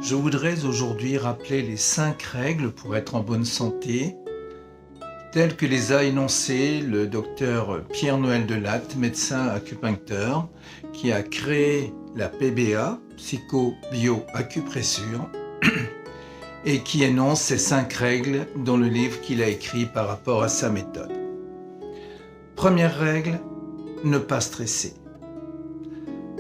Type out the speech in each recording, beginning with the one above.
Je voudrais aujourd'hui rappeler les 5 règles pour être en bonne santé, telles que les a énoncées le docteur Pierre-Noël Delatte, médecin acupuncteur, qui a créé la PBA, psycho-bio-acupressure, et qui énonce ces 5 règles dans le livre qu'il a écrit par rapport à sa méthode. Première règle, ne pas stresser.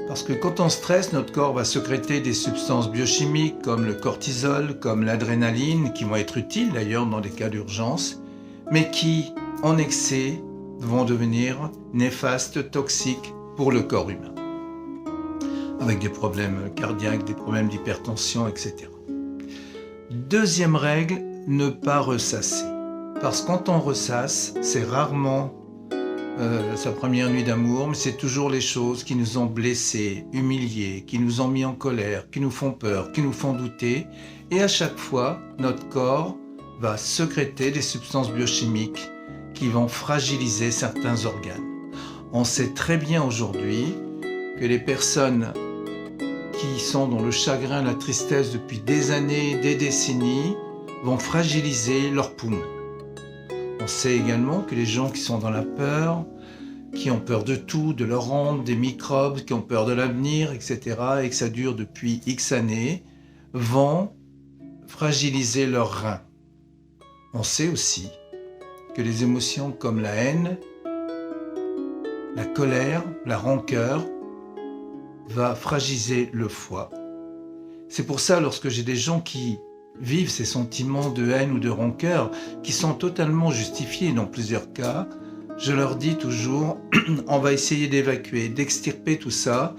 Parce que quand on stresse, notre corps va sécréter des substances biochimiques comme le cortisol, comme l'adrénaline, qui vont être utiles d'ailleurs dans des cas d'urgence, mais qui, en excès, vont devenir néfastes, toxiques pour le corps humain, avec des problèmes cardiaques, des problèmes d'hypertension, etc. Deuxième règle, ne pas ressasser. Parce que quand on ressasse, c'est rarement sa première nuit d'amour, mais c'est toujours les choses qui nous ont blessés, humiliés, qui nous ont mis en colère, qui nous font peur, qui nous font douter. Et à chaque fois, notre corps va sécréter des substances biochimiques qui vont fragiliser certains organes. On sait très bien aujourd'hui que les personnes qui sont dans le chagrin, la tristesse depuis des années, des décennies, vont fragiliser leurs poumons. On sait également que les gens qui sont dans la peur, qui ont peur de tout, de leur honte, des microbes, qui ont peur de l'avenir, etc., et que ça dure depuis X années, vont fragiliser leurs reins. On sait aussi que les émotions comme la haine, la colère, la rancœur, va fragiliser le foie. C'est pour ça, lorsque j'ai des gens qui vivent ces sentiments de haine ou de rancœur, qui sont totalement justifiés dans plusieurs cas, je leur dis toujours, on va essayer d'évacuer, d'extirper tout ça,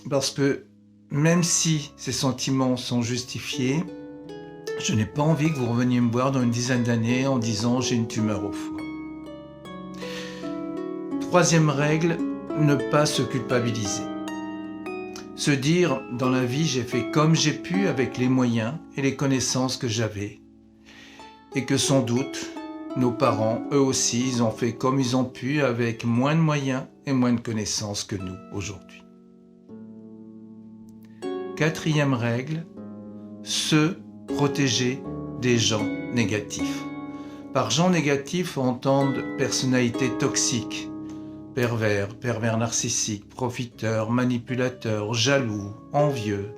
parce que même si ces sentiments sont justifiés, je n'ai pas envie que vous reveniez me voir dans une dizaine d'années en disant « j'ai une tumeur au foie ». Troisième règle, ne pas se culpabiliser. Se dire, dans la vie, j'ai fait comme j'ai pu avec les moyens et les connaissances que j'avais. Et que sans doute, nos parents, eux aussi, ils ont fait comme ils ont pu avec moins de moyens et moins de connaissances que nous aujourd'hui. Quatrième règle, se protéger des gens négatifs. Par gens négatifs, on entend personnalités toxiques, pervers narcissiques, profiteurs, manipulateurs, jaloux, envieux,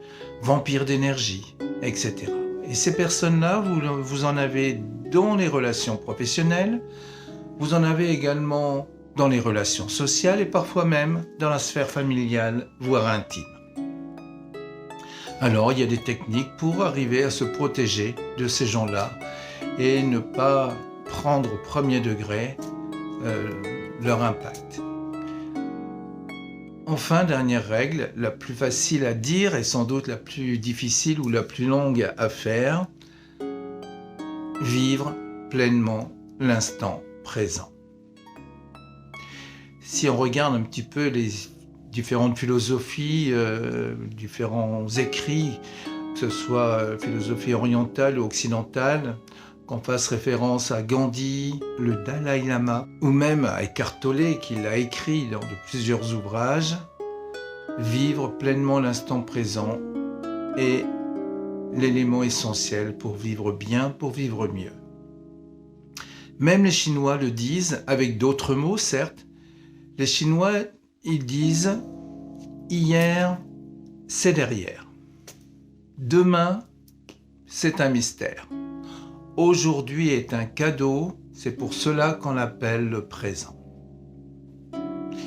vampires d'énergie, etc. Et ces personnes-là, vous en avez dans les relations professionnelles, vous en avez également dans les relations sociales et parfois même dans la sphère familiale, voire intime. Alors, il y a des techniques pour arriver à se protéger de ces gens-là et ne pas prendre au premier degré leur impact. Enfin, dernière règle, la plus facile à dire et sans doute la plus difficile ou la plus longue à faire, vivre pleinement l'instant présent. Si on regarde un petit peu les différentes philosophies, différents écrits, que ce soit philosophie orientale ou occidentale, qu'on fasse référence à Gandhi, le Dalai Lama, ou même à Eckhart Tolle, qui l'a écrit dans de plusieurs ouvrages, vivre pleinement l'instant présent est l'élément essentiel pour vivre bien, pour vivre mieux. Même les Chinois le disent, avec d'autres mots certes. Les Chinois, ils disent « hier, c'est derrière. Demain, c'est un mystère. Aujourd'hui est un cadeau, c'est pour cela qu'on l'appelle le présent. »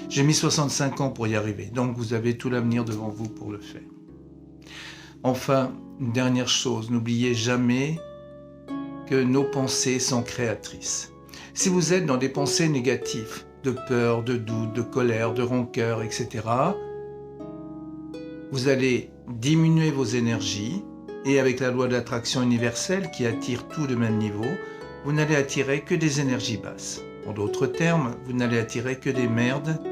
J'ai mis 65 ans pour y arriver, donc vous avez tout l'avenir devant vous pour le faire. Enfin, une dernière chose, n'oubliez jamais que nos pensées sont créatrices. Si vous êtes dans des pensées négatives, de peur, de doute, de colère, de rancœur, etc., vous allez diminuer vos énergies et avec la loi de l'attraction universelle qui attire tout de même niveau, vous n'allez attirer que des énergies basses. En d'autres termes, vous n'allez attirer que des merdes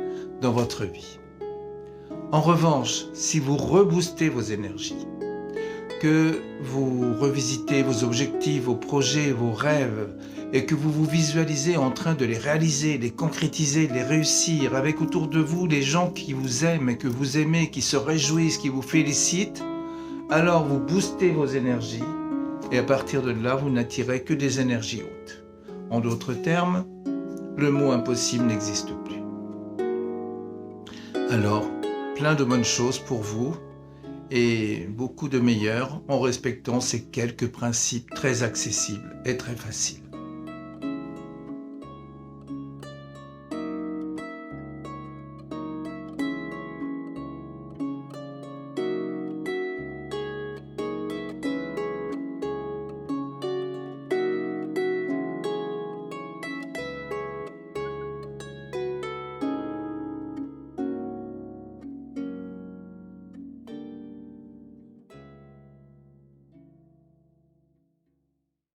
dans votre vie. En revanche, si vous reboostez vos énergies, que vous revisitez vos objectifs, vos projets, vos rêves, et que vous vous visualisez en train de les réaliser, les concrétiser, les réussir, avec autour de vous les gens qui vous aiment et que vous aimez, qui se réjouissent, qui vous félicitent, alors vous boostez vos énergies et à partir de là, vous n'attirez que des énergies hautes. En d'autres termes, le mot impossible n'existe plus. Alors, plein de bonnes choses pour vous et beaucoup de meilleures en respectant ces quelques principes très accessibles et très faciles.